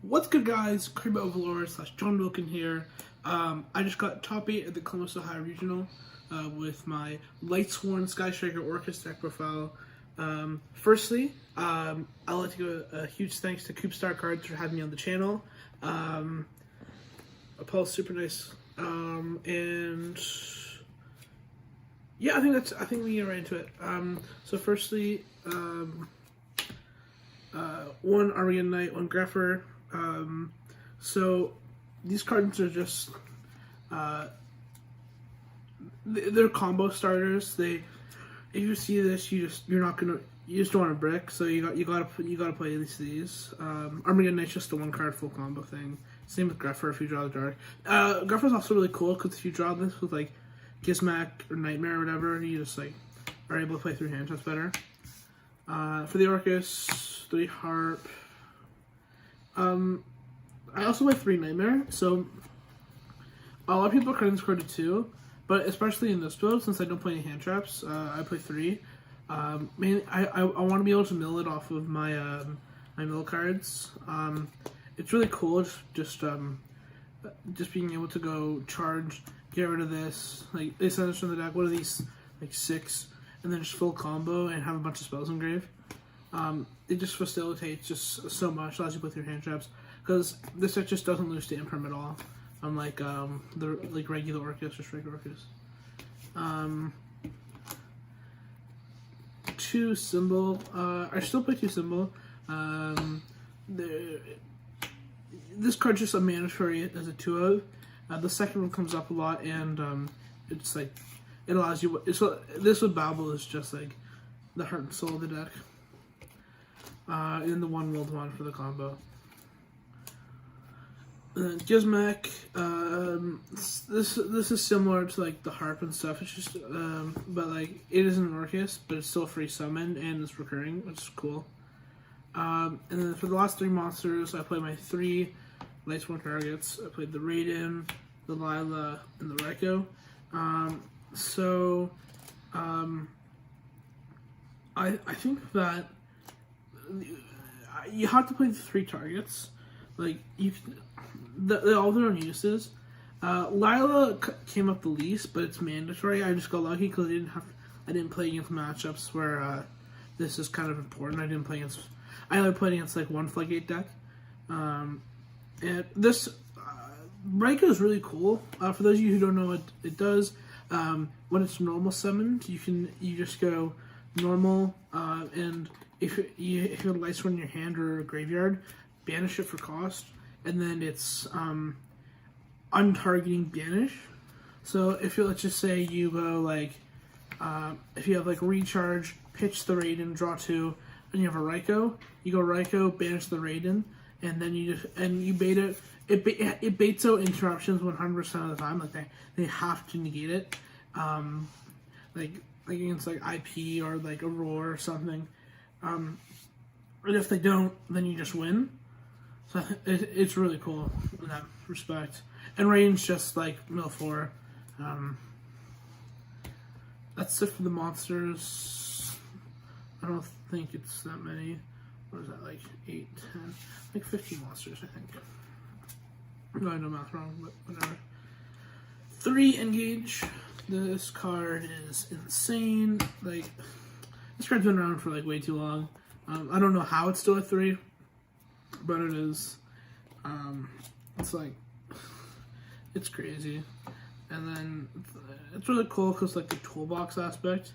What's good, guys? Cream Overlord / John Wilkin here. I just got top 8 at the Columbus, Ohio Regional with my Lightsworn Sky Striker Orcust deck profile. Firstly, I'd like to give a huge thanks to Coopstar Cards for having me on the channel. Apollo's super nice. And yeah, I think we get right into it. So firstly, one Armageddon Knight, one Grepher. So these cards are just they're combo starters. If you see this, you just don't want to brick. So you gotta play at least these. Armageddon Knight's just a one card full combo thing. Same with Grepher if you draw the dark. Grepher's also really cool because if you draw this with like Gizmac or Nightmare or whatever, you just like are able to play through hand. That's better. For the Orcust, 3 Harp. I also play 3 Nightmare, so a lot of people are cutting this card to 2, but especially in this build, since I don't play any hand traps, I play 3. Mainly, I want to be able to mill it off of my my mill cards. It's really cool, just being able to go charge, get rid of this, like they send this from the deck. What are these, like 6, and then just full combo and have a bunch of spells engraved. It just facilitates just so much, allows you to play through hand traps, because this deck just doesn't lose to imperm at all, unlike the regular Orcust or Striker Orcust. 2 Symbol. I still play 2 Symbol. This card's just a mandatory as a 2 of. The second one comes up a lot, and it's like it allows you. This with Babel is just like the heart and soul of the deck. And the one world one for the combo. Gizmac, this is similar to like the harp and stuff. It's just, but like it isn't an Orcust, but it's still free summon and it's recurring, which is cool. And then for the last 3 monsters, I played my 3 Lightsworn targets. I played the Raiden, the Lila, and the Reiko. I think that you have to play the 3 targets. Like they're all their own uses. Lila came up the least, but it's mandatory. I just got lucky because I didn't play against matchups where this is kind of important. I only played against like one Floodgate deck. And this Reiko is really cool. For those of you who don't know what it does, when it's normal summoned, you just go normal, and if you have Lightsworn in your hand or graveyard, banish it for cost, and then it's untargeting banish. So if let's just say you go like if you have like recharge, pitch the Raiden, draw 2, and you have a Reiko, you go Reiko, banish the Raiden, and then you bait it. It baits out interruptions 100% of the time. Like they have to negate it. Like against like IP or like a roar or something. And if they don't, then you just win. So it's really cool in that respect. And Raiden's just like mill 4. That's it for the monsters. I don't think it's that many. What is that, like 8, 10, like 15 monsters, I think. No, I know math wrong, but whatever. 3 engage. This card is insane. Like, this card's been around for like way too long. I don't know how it's still a 3, but it is. It's like, it's crazy. And then it's really cool because like the toolbox aspect,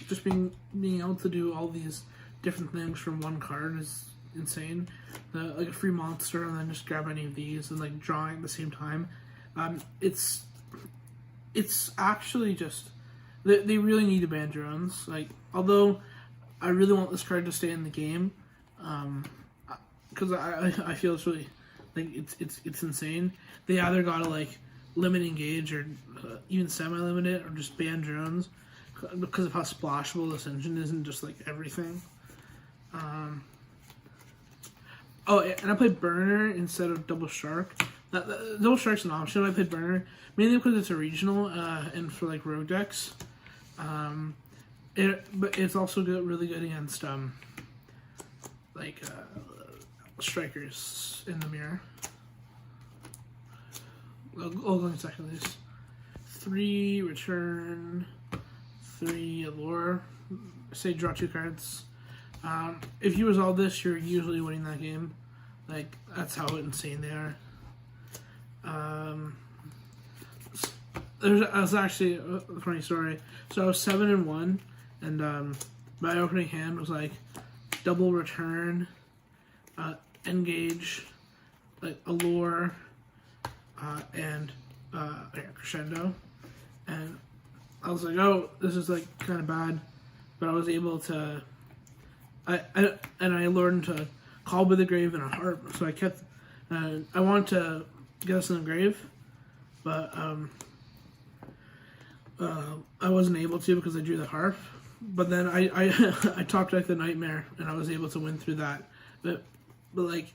just being able to do all these different things from one card is insane. Like a free monster and then just grab any of these and like drawing at the same time. It's actually just they really need to ban drones. Like, although I really want this card to stay in the game, because I feel it's really like it's insane. They either gotta like limit engage or even semi-limit it, or just ban drones because of how splashable this engine isn't just like everything. Oh, and I played Burner instead of Double Shark. Double Shark's an option. I played Burner mainly because it's a regional and for like rogue decks. But it's also really good against like strikers in the mirror. I'll go in second at least. 3 return, 3 allure. Say draw 2 cards. If you resolve this, you're usually winning that game. Like, that's how insane they are. There's actually a funny story. So I was 7-1, and my opening hand was like double return, engage, like allure, and crescendo. And I was like, oh, this is like kind of bad, but I was able to. I learned to call by the grave and a harp, so I kept. I wanted to get us in the grave, but I wasn't able to because I drew the harp. But then I talked like the nightmare, and I was able to win through that. But like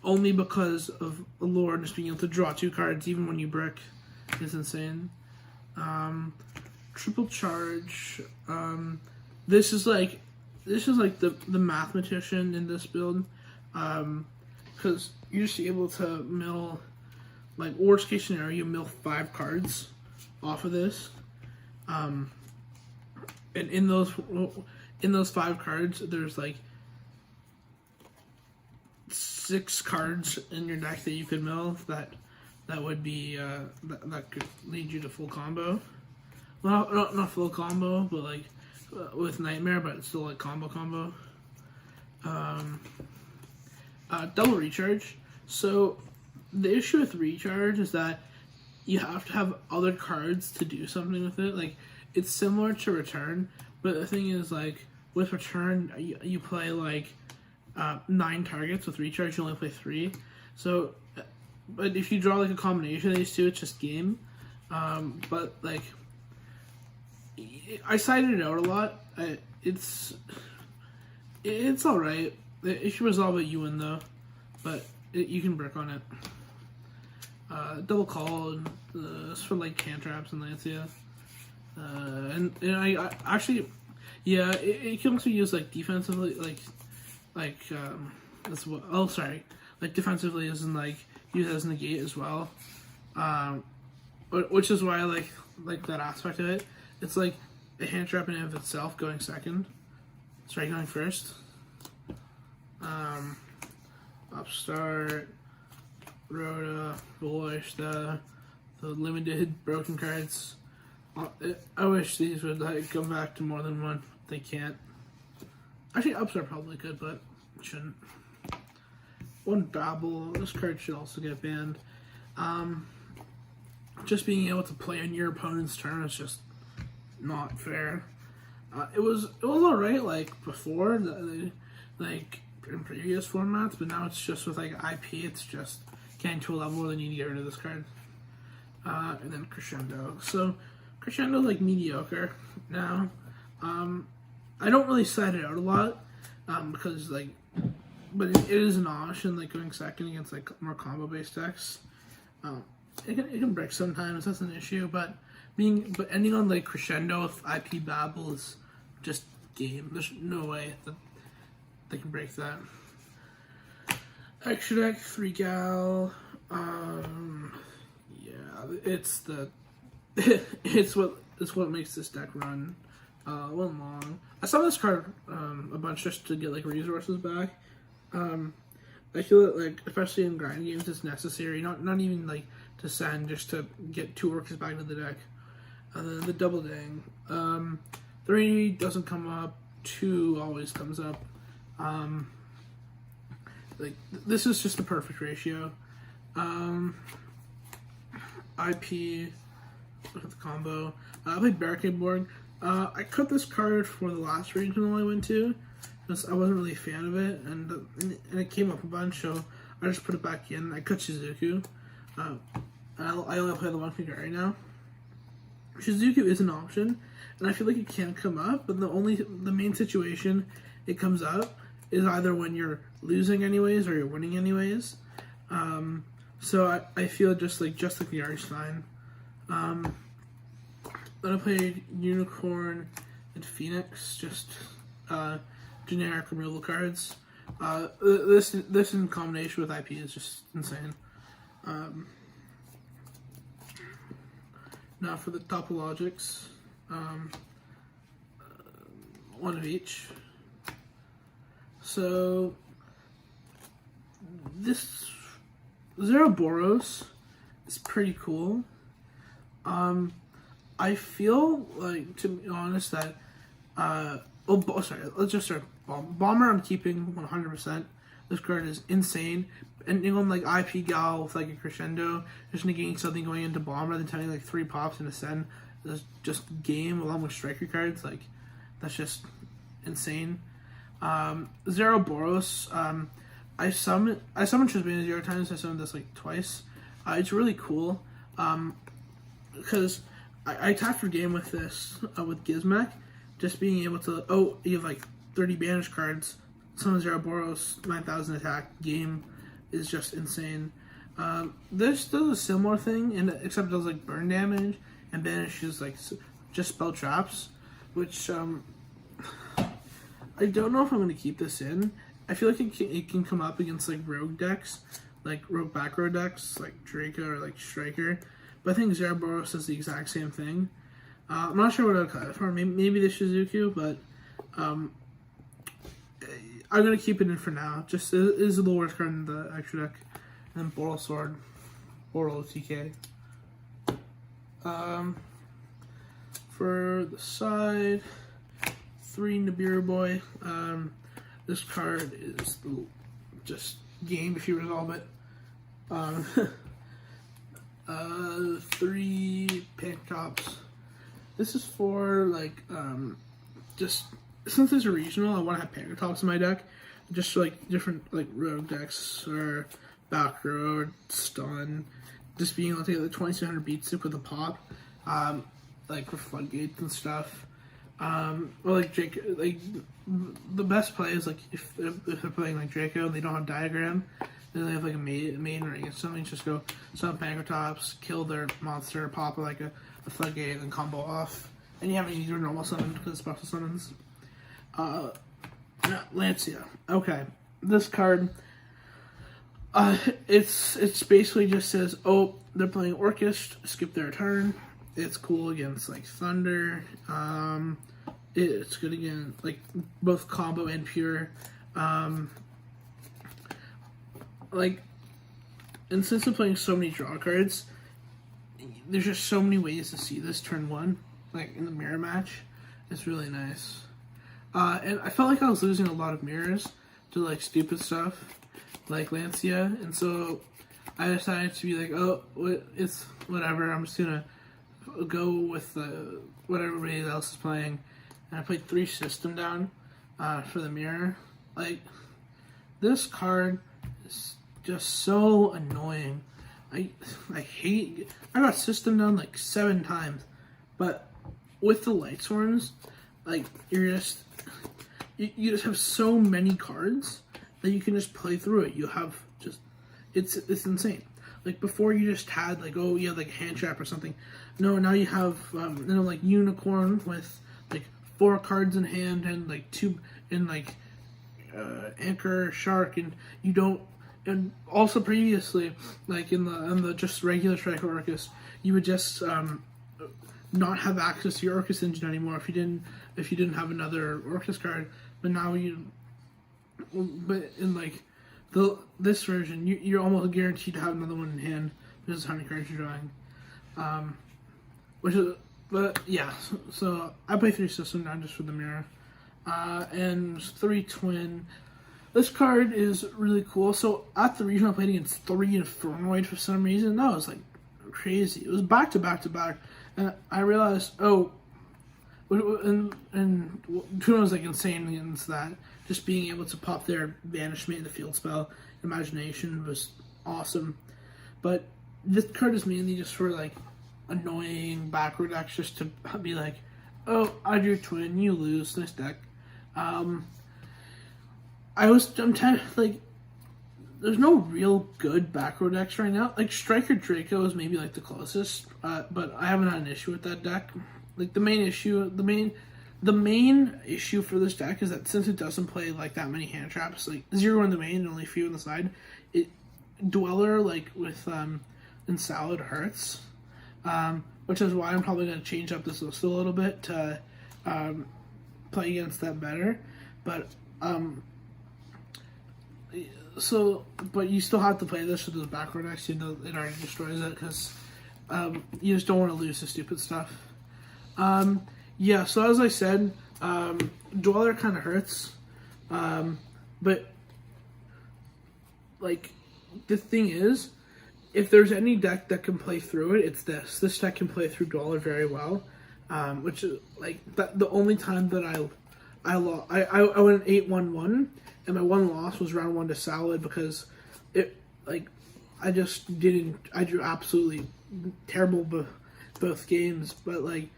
only because of allure and just being able to draw 2 cards even when you brick is insane. Triple charge. This is like the mathematician in this build, because you're just able to mill, like worst case scenario, you mill 5 cards off of this, and in those 5 cards, there's like 6 cards in your deck that you could mill that would be that could lead you to full combo. Well, not full combo, but like with Nightmare, but it's still like combo. Double recharge. So the issue with recharge is that you have to have other cards to do something with it. Like, it's similar to return, but the thing is, like, with return, you play like 9 targets. With recharge, you only play 3. So, but if you draw like a combination of these two, it's just game. But like, I sided it out a lot. It's all right. If you resolve it, you win though. But you can brick on it. Double call. It's for like cantraps and Lancia. And I actually, yeah, it can also be used like defensively, like that's what. Oh, sorry, like defensively as in like use it as negate as well. Which is why I like that aspect of it. It's like a hand trap in and of itself going second. Sorry, going first. Upstart, Rhoda, Voice, the limited broken cards. I wish these would like come back to more than one. They can't. Actually, Upstart probably could, but shouldn't. One Babble. This card should also get banned. Just being able to play on your opponent's turn is just not fair. It was alright like before, like in previous formats, but now it's just with like IP, it's just getting to a level where they need to get rid of this card. And then Crescendo. So Crescendo like mediocre now. I don't really side it out a lot, because like, but it is an option like going second against like more combo based decks. It can break sometimes, that's an issue, but ending on like Crescendo with IP Babble is just game. There's no way that they can break that. Extra deck, 3 gal. Yeah, it's what makes this deck run one long. I saw this card a bunch just to get like resources back. I feel that like especially in grind games it's necessary, not even like to send, just to get 2 Orcust back into the deck. And then the double dang. 3 doesn't come up, 2 always comes up. Like this is just the perfect ratio. IP, look at the combo. I played Barricade Board. I cut this card for the last regional I went to, because I wasn't really a fan of it, and it came up a bunch, so I just put it back in. I cut Shizuku. I only play the 1 figure right now. Shizuku is an option, and I feel like it can come up, but the main situation it comes up is either when you're losing anyways or you're winning anyways. So I feel just like the Archstein. Then I played Unicorn and Phoenix, just generic removal cards. This in combination with IP is just insane. Now for the topologics, one of each. So this Zeroboros is pretty cool. I feel like, to be honest, that let's just start. Bomber I'm keeping 100%. This card is insane. Ending on like IP Gal with like a crescendo, just negating something going into Bomber, then turning like 3 pops into Send. That's just game along with striker cards. Like, that's just insane. Zeroboros, I summoned Trisbane 0 times. I summoned this like twice. It's really cool. Because I attacked for game with this, with Gizmek. Just being able to, you have like 30 banish cards. Summon Zeroboros, 9,000 attack, game is just insane. This does a similar thing, except it does like burn damage, and banishes like just spell traps, which I don't know if I'm going to keep this in. I feel like it can come up against like rogue decks, like back row decks, like Draco or like Striker. But I think Zeroboros does the exact same thing. I'm not sure what I'll cut it for. Maybe the Shizuku, but I'm going to keep it in for now. Just it is the worst card in the extra deck. And then Boral Sword. Boral TK. For the side, 3 Nibiru Boy. This card is just game if you resolve it. 3 Panctops. This is for like just since it's a regional, I want to have Panctops in my deck, just for, like different like rogue decks or back row or stun. Just being able to get the 2200 beat soup with a pop, like for floodgates and stuff. Or like Draco, like the best play is like if they're playing like Draco and they don't have diagram, then they have like a main ring or something. Just go summon Panctops, kill their monster, pop like a floodgate, and combo off. And you have to use your normal summon because it's special summons. Lancia. Okay, this card. It's basically just says, oh, they're playing Orcust, skip their turn. It's cool against like Thunder. It's good against like both combo and pure. Like, and since I'm playing so many draw cards, there's just so many ways to see this turn 1, like in the mirror match. It's really nice. And I felt like I was losing a lot of mirrors to like stupid stuff, like Lancia, and so I decided to be like, oh, it's whatever. I'm just gonna go with what everybody else is playing, and I played 3 System down for the mirror. Like, this card is just so annoying. I got System down like 7 times, but with the Lightsworns, like you just have so many cards that you can just play through it. You have just it's insane. Like before, you just had like, oh, you had like a hand trap or something. No, now you have like Unicorn with like 4 cards in hand and like 2 and like Anchor, Shark, and you don't. And also previously, like in the just regular Striker Orcust, you would just not have access to your Orcust engine anymore if you didn't have another Orcust card. But now but in like this version, you're almost guaranteed to have another one in hand because how many cards you're drawing. But yeah, so I play 3 System down just for the mirror, and 3 Twin. This card is really cool. So at the regional, I played against 3 Infernoid for some reason. That was like crazy. It was back to back to back, and I realized, oh, and Tuna was like insane against that. Just being able to pop their Banishment, the field spell, Imagination was awesome. But this card is mainly just for like annoying backward decks, just to be like, oh, I drew Twin, you lose, nice deck. I'm like, there's no real good back row decks right now. Like Striker Draco is maybe like the closest, but I haven't had an issue with that deck. Like the main the main issue for this deck is that since it doesn't play like that many hand traps, like 0 in the main and only a few on the side, it Dweller like with in Salad hurts, which is why I'm probably going to change up this list a little bit to play against that better. But but you still have to play this with those backward decks. You know it already destroys it because you just don't want to lose the stupid stuff. Yeah, so as I said, Dweller kind of hurts, but like the thing is, if there's any deck that can play through it, it's this. This deck can play through Dweller very well, which is like the only time that I went 8-1-1, and my one loss was round 1 to Salad because it like I drew absolutely terrible both games, but like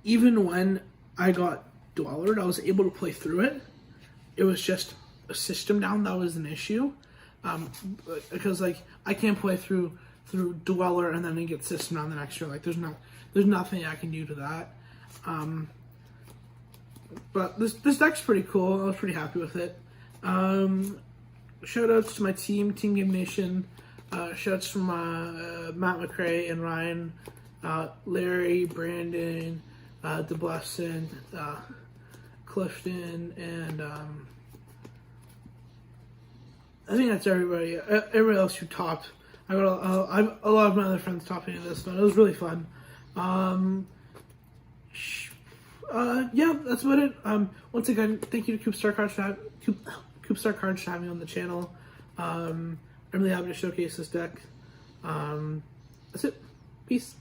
even when I got Dwellered, I was able to play through it. It was just a system down that was an issue, because like I can't play through Dweller and then get system down the next year. Like there's nothing I can do to that. But this deck's pretty cool. I was pretty happy with it. Shout outs to my team, Team Game Nation. Shout outs from Matt McRae and Ryan, Larry, Brandon, DeBlesson, Clifton, and I think that's everybody. Everybody else who topped. I got a lot of my other friends topping this, but it was really fun. Yeah, that's about it. Once again, thank you to Coopstar Cards for having me on the channel. I'm really happy to showcase this deck. That's it. Peace.